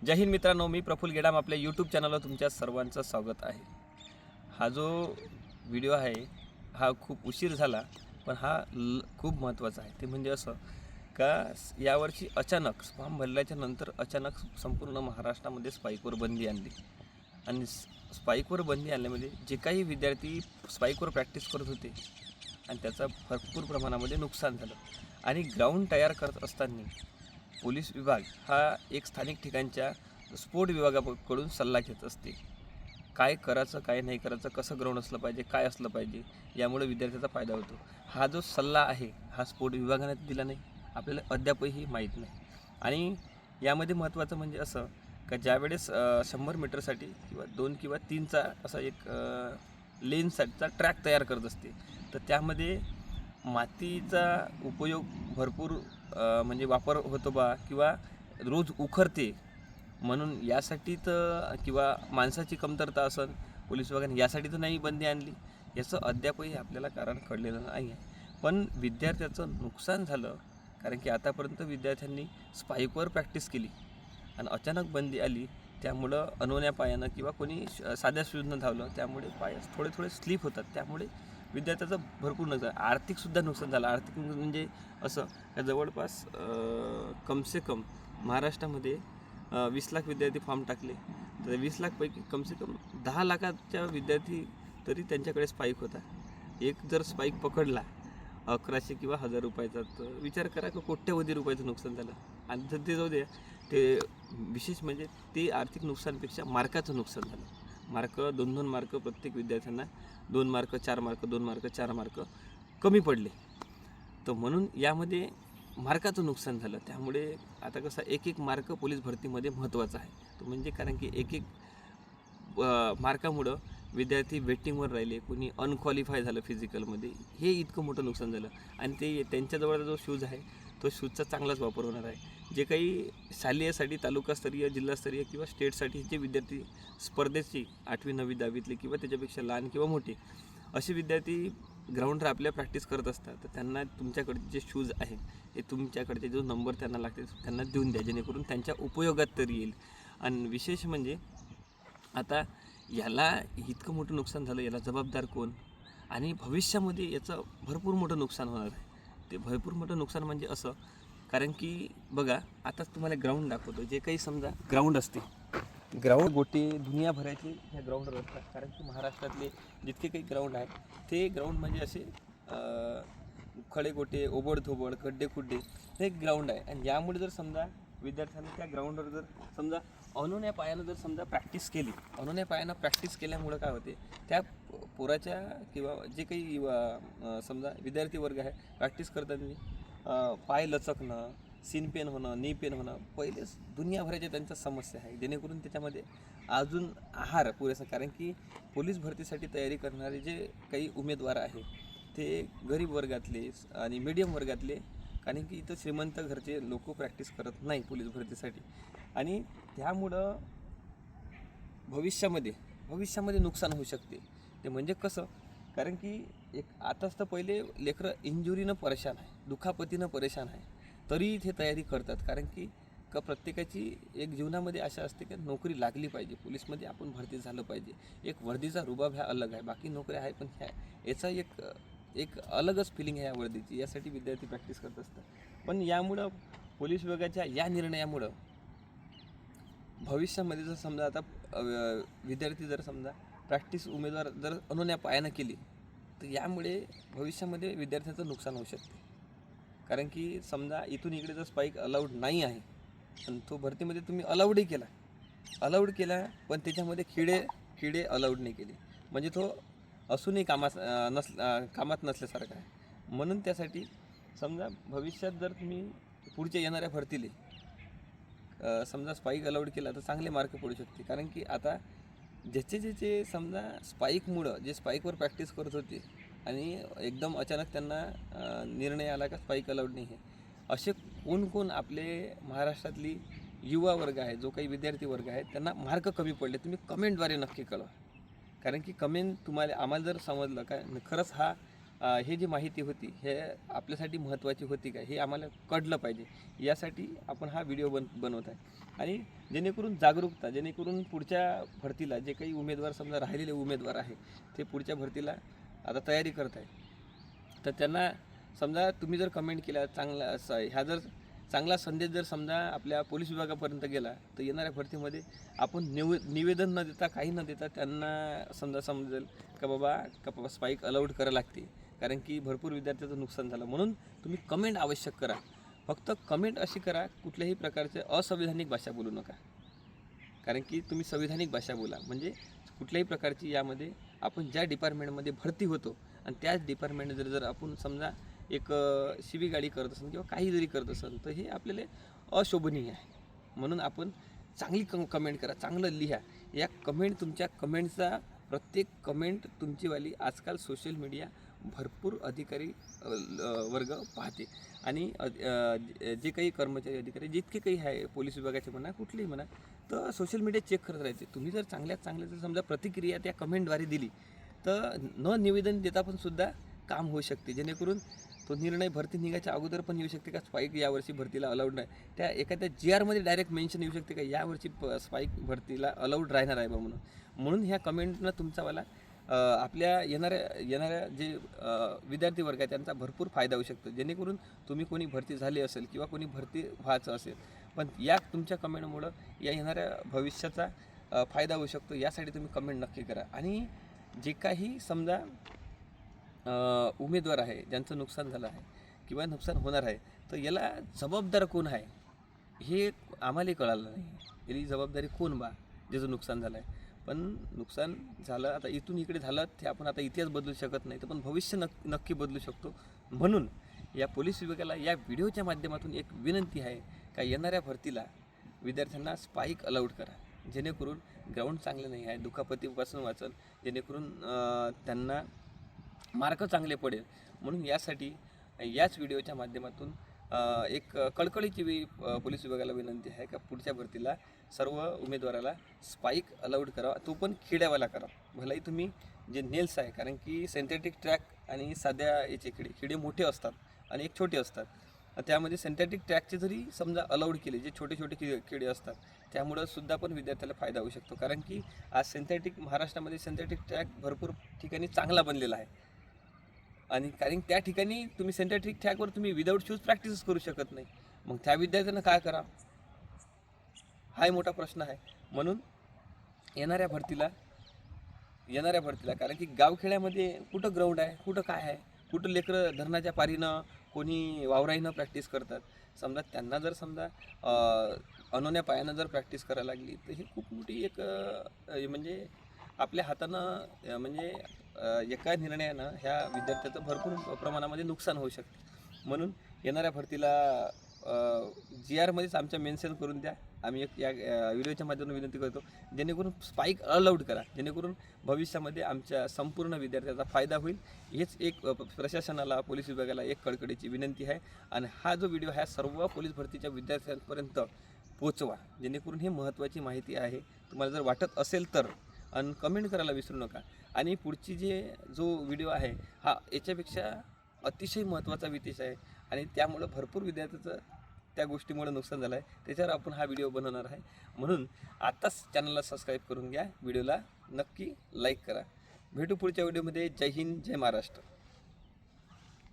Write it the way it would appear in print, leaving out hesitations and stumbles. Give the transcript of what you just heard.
जय हिंद मित्रांनो, मी प्रफुल्ल गेडाम आपल्या यूट्यूब चॅनलवर तुमच्या सर्वांचं स्वागत आहे। हा जो व्हिडिओ आहे हा खूप उशीर झाला, पण हा खूप महत्त्वाचा आहे। ते म्हणजे असं का यावर्षी अचानक फॉर्म भरल्याच्या नंतर अचानक संपूर्ण महाराष्ट्रामध्ये स्पाईकवर बंदी आणली आणि स्पाईकवर बंदी आणल्यामध्ये जे काही विद्यार्थी स्पाईकवर प्रॅक्टिस करत होते आणि त्याचा भरपूर प्रमाणामध्ये नुकसान झालं आणि ग्राउंड तयार करत असताना पोलीस विभाग हा एक स्थानिक ठिकाणच्या स्पोर्ट विभागाकडून सल्ला घेत असते। काय करायचं, काय नाही करायचं, कसं ग्राउंड असलं पाहिजे, काय असलं पाहिजे, यामुळे विद्यार्थ्याचा फायदा होतो। हा जो सल्ला आहे हा स्पोर्ट विभागाने दिला नाही, आपल्याला अद्यापही माहीत नाही। आणि यामध्ये महत्त्वाचं म्हणजे असं का ज्यावेळेस 100 मीटरसाठी किंवा 2 किंवा 3चा असा एक लेनसाठीचा ट्रॅक तयार करत असते, तर त्यामध्ये मातीचा उपयोग भरपूर म्हणजे वापर होतो बा किंवा रोज उखरते म्हणून यासाठी तर किंवा माणसाची कमतरता असेल पोलीस विभागाने यासाठी तर नाही बंदी आणली, याचं अद्यापही आपल्याला कारण कळलेलं नाही आहे। पण विद्यार्थ्याचं नुकसान झालं कारण की आतापर्यंत विद्यार्थ्यांनी स्पाईकवर प्रॅक्टिस केली आणि अचानक बंदी आली, त्यामुळं अनोन्या पायानं किंवा कोणी साध्या शूजनं धावलं त्यामुळे पाय थोडे स्लिप होतात, त्यामुळे विद्यार्थ्याचं भरपूर नुकसान, आर्थिकसुद्धा नुकसान झालं। आर्थिक म्हणजे असं का जवळपास कमसे कम महाराष्ट्रामध्ये 20 लाख विद्यार्थी फॉर्म टाकले, तर 20 लाखपैकी कमसे कम 10 लाखाच्या विद्यार्थी तरी त्यांच्याकडे स्पाईक होता। एक जर स्पाईक पकडला 1100 किंवा 1000 रुपयाचा, तर विचार करा की कोट्यवधी रुपयाचं नुकसान झालं। आणि तर ते जाऊ द्या, ते विशेष म्हणजे ते आर्थिक नुकसानपेक्षा मार्काचं नुकसान झालं। मार्क 2-2 मार्क प्रत्येक विद्यार्थ्यांना 2 मार्क 4 मार्क 2 मार्क 4 मार्क कमी पडले, तर म्हणून यामध्ये मार्काचं नुकसान झालं। त्यामुळे आता कसं एक मार्क पोलीस भरतीमध्ये महत्त्वाचा आहे, तो म्हणजे कारण की एक मार्कामुळं विद्यार्थी वेटिंगवर राहिले, कोणी अनक्वालिफाय झालं फिजिकलमध्ये, हे इतकं मोठं नुकसान झालं। आणि ते त्यांच्याजवळ जो शूज आहे तो शूजचा चांगलाच वापर होणार आहे। जे काही शालेयसाठी तालुकास्तरीय जिल्हास्तरीय किंवा स्टेटसाठी जे विद्यार्थी स्पर्धेची 8वी 9वी 10वीतले किंवा त्याच्यापेक्षा लहान किंवा मोठे असे विद्यार्थी ग्राउंडवर आपल्या प्रॅक्टिस करत असतात, तर त्यांना तुमच्याकडे जे शूज आहे हे तुमच्याकडचे जो नंबर त्यांना लागते त्यांना देऊन द्या, जेणेकरून त्यांच्या उपयोगात तरी येईल। आणि विशेष म्हणजे आता याला इतकं मोठं नुकसान झालं, याला जबाबदार कोण आणि भविष्यामध्ये याचं भरपूर मोठं नुकसान होणार आहे। ते भरपूर मोठं नुकसान म्हणजे असं कारण की बघा, आताच तुम्हाला ग्राउंड दाखवतो, जे काही समजा ग्राउंड असते, ग्राउंड गोटे दुनियाभराचे ह्या ग्राउंडवर असतात, कारण की महाराष्ट्रातले जितके काही ग्राउंड आहे ते ग्राउंड म्हणजे असे खडे गोटे ओबडधोबड खड्डे खुड्डे हे ग्राउंड आहे। आणि यामुळे जर समजा विद्यार्थ्यांनी त्या ग्राउंडवर जर समजा अनोन्या पायानं जर समजा प्रॅक्टिस केली, अनोन्या पायानं प्रॅक्टिस केल्यामुळं काय होते, त्या पोराच्या किंवा जे काही समजा विद्यार्थी वर्ग आहे प्रॅक्टिस करताना पाय लचकणं, सीन पेन होणं, नी पेन होणं, पहिलेच दुनियाभराच्या त्यांच्या समस्या आहे, जेणेकरून त्याच्यामध्ये अजून आहार पुरेसा, कारण की पोलीस भरतीसाठी तयारी करणारे जे काही उमेदवार आहे ते गरीब वर्गातले आणि मीडियम वर्गातले, कारण की इथं श्रीमंत घरचे लोक प्रॅक्टिस करत नाही पोलीस भरतीसाठी। आणि त्यामुळं भविष्यामध्ये नुकसान होऊ शकते। ते म्हणजे कसं, कारण की एक आताच तर पहिले लेकरं इंजुरीनं परेशान आहे, दुखापतीनं परेशान आहे, तरी ते तयारी करतात, कारण की प्रत्येकाची एक जीवनामध्ये आशा असते की नोकरी लागली पाहिजे, पोलीसमध्ये आपण भरती झालं पाहिजे। एक वर्दीचा रुबाब ह्या अलग आहे, बाकी नोकऱ्या आहे, पण याचा एक अलगच फिलिंग आहे या वर्दीची, यासाठी विद्यार्थी प्रॅक्टिस करत असतात। पण यामुळं पोलीस विभागाच्या या निर्णयामुळं भविष्यामध्ये जर समजा आता विद्यार्थी जर समजा प्रॅक्टिस उमेदवार जर अनोन्या पायानं केली, तर यामुळे भविष्यामध्ये विद्यार्थ्याचं नुकसान होऊ शकते। कारण की समजा इथून इकडे जर स्पाईक अलाउड नाही आहे पण तो भरतीमध्ये तुम्ही अलाउड केला पण त्याच्यामध्ये किडे अलाउड नाही केले, म्हणजे तो असूनही कामात नसल्यासारखा आहे। म्हणून त्यासाठी समजा भविष्यात जर तुम्ही पुढच्या येणाऱ्या भरतीले समजा स्पाईक अलाउड केला तर चांगले मार्क पडू शकते। कारण की आता ज्याचे समजा स्पाईकमुळं जे स्पाईकवर प्रॅक्टिस करत होते आणि एकदम अचानक त्यांना निर्णय आला का स्पाईक अलाउड नाही आहे, असे कोण आपले महाराष्ट्रातली युवा वर्ग आहे, जो काही विद्यार्थी वर्ग आहे, त्यांना मार्क कमी पडले, तुम्ही कमेंटद्वारे नक्की कळवा। कारण की कमेंट तुम्हाला आम्हाला जर समजलं का खरंच हा हे जी माहिती होती हे आपल्यासाठी महत्त्वाची होती का हे आम्हाला कळलं पाहिजे, यासाठी आपण हा व्हिडिओ बनवत आहे. आणि जेणेकरून जागरूकता, जेणेकरून पुढच्या भरतीला जे काही उमेदवार समजा राहिलेले उमेदवार आहे ते पुढच्या भरतीला आता तयारी करत आहे, तर त्यांना समजा तुम्ही जर कमेंट केला चांगला ह्या जर चांगला संदेश जर समजा आपल्या पोलीस विभागापर्यंत गेला तर येणाऱ्या भरतीमध्ये आपण निवेदन न देता काही न देता त्यांना समजेल का बाबा स्पाईक अलाउड करावं लागते, कारण की भरपूर विद्यार्थ्याचं नुकसान झालं. म्हणून तुम्ही कमेंट आवश्यक करा. फक्त कमेंट अशी करा, कुठल्याही प्रकारचे असंविधानिक भाषा बोलू नका, कारण की तुम्ही संविधानिक भाषा बोला. म्हणजे कुठल्याही प्रकारची यामध्ये आपण ज्या डिपार्टमेंटमध्ये भरती होतो आणि त्याच डिपार्टमेंट जर आपण समजा एक शिवीगाळी करत असेल किंवा काही जरी करत असेल तर हे आपल्याला अशोभनीय आहे. म्हणून आपण चांगली कमेंट करा, चांगलं लिहा. या तुमच्या कमेंटचा प्रत्येक कमेंट तुमचीवाली आजकाल सोशल मीडिया भरपूर अधिकारी वर्ग पाहते. आणि जे काही कर्मचारी अधिकारी जितके काही आहे पोलीस विभागाचे म्हणा कुठलेही म्हणा, तर सोशल मीडिया चेक करत राहायचे. तुम्ही जर चांगल्यात चांगल्या जर समजा प्रतिक्रिया त्या कमेंटद्वारे दिली तर न निवेदन देता पण सुद्धा काम होऊ शकते, जेणेकरून तो निर्णय भरती निघायच्या अगोदर पण येऊ शकते का स्पाईक यावर्षी भरतीला अलाउड नाही. त्या एखाद्या GRमध्ये डायरेक्ट मेन्शन येऊ शकते का यावर्षी स्पाईक भरतीला अलाउड राहणार आहे बा म्हणून ह्या कमेंटनं तुमचावाला आपल्या येणाऱ्या जे विद्यार्थी वर्ग आहे त्यांचा भरपूर फायदा होऊ शकतो. जेणेकरून तुम्ही कोणी भरती झाली असेल किंवा कोणी भरती व्हायचं असेल, पण या तुमच्या कमेंटमुळं या येणाऱ्या भविष्याचा फायदा होऊ शकतो. यासाठी तुम्ही कमेंट नक्की करा. आणि जे काही समजा उमेदवार आहे ज्यांचं नुकसान झालं आहे किंवा नुकसान होणार आहे, तर याला जबाबदार कोण आहे हे आम्हालाही कळालं नाही. याची जबाबदारी कोण बा ज्याचं नुकसान झालं आहे. पण नुकसान झालं आता इथून इकडे झालं ते आपण आता इतिहास बदलू शकत नाही, तर पण भविष्य नक्की बदलू शकतो. म्हणून या पोलीस विभागाला या व्हिडिओच्या माध्यमातून एक विनंती आहे का येणाऱ्या भरतीला विद्यार्थ्यांना स्पाईक अलाउड करा, जेणेकरून ग्राउंड चांगलं नाही आहे, दुखापतीपासून वाचल, जेणेकरून त्यांना मार्क चांगले पडेल. म्हणून यासाठी याच व्हिडिओच्या माध्यमातून एक कळकळीची पोलीस विभागाला विनंती आहे का पुढच्या भरतीला सर्व उमेदवाराला स्पाईक अलाउड करावा, तो पण खिड्यावाला करा. भलाही तुम्ही जे नेल्स आहे, कारण की सिंथेटिक ट्रॅक आणि साध्या याचे खिडे मोठे असतात आणि एक छोटे असतात. त्यामध्ये सिंथेटिक ट्रॅकचे जरी समजा अलाउड केले, जे छोटे छोटे खिडे असतात, त्यामुळं सुद्धा पण विद्यार्थ्याला फायदा होऊ शकतो. कारण की आज महाराष्ट्रामध्ये सिंथेटिक ट्रॅक भरपूर ठिकाणी चांगला बनलेला आहे. आणि कारण त्या ठिकाणी तुम्ही सिंथेटिक ट्रॅकवर तुम्ही विदाऊट शूज प्रॅक्टिसच करू शकत नाही. मग त्या विद्यार्थ्यांना काय करा, हाही मोठा प्रश्न आहे. म्हणून येणाऱ्या भरतीला कारण की गावखेड्यामध्ये कुठं ग्राउंड आहे, कुठं काय आहे, कुठं लेकरं धरणाच्या पारीनं कोणी वावराईनं प्रॅक्टिस करतात. समजा त्यांना जर समजा अनोन्या पायानं जर प्रॅक्टिस करायला लागली तर ही खूप मोठी एक म्हणजे आपल्या हातानं म्हणजे एका निर्णयानं ह्या विद्यार्थ्याचं भरपूर प्रमाणामध्ये नुकसान होऊ शकते. म्हणून येणाऱ्या भरतीला GRमध्येच आमच्या मेन्शन करून द्या. आम्ही एक या व्हिडिओच्या माध्यमातून विनंती करतो, जेणेकरून स्पाईक अलाउड करा, जेणेकरून भविष्यामध्ये आमच्या संपूर्ण विद्यार्थ्याचा फायदा होईल. हेच एक प्रशासनाला पोलीस विभागाला एक कळकळीची विनंती आहे. आणि हा जो व्हिडिओ आहे सर्व पोलीस भरतीच्या विद्यार्थ्यांपर्यंत पोचवा, जेणेकरून ही महत्त्वाची माहिती आहे. तुम्हाला जर वाटत असेल तर आणि कमेंट करायला विसरू नका. आणि पुढची जो व्हिडिओ आहे हा याच्यापेक्षा अतिशय महत्त्वाचा विशेष आहे आणि त्यामुळं भरपूर विद्यार्थ्याचं त्या गोष्टीमुळे नुकसान झालं आहे. त्याच्यावर आपण हा व्हिडिओ बनवणार आहे. म्हणून आत्ताच चॅनलला सबस्क्राईब करून घ्या, व्हिडिओला नक्की लाईक करा. भेटू पुढच्या व्हिडिओमध्ये. जय हिंद, जय महाराष्ट्र.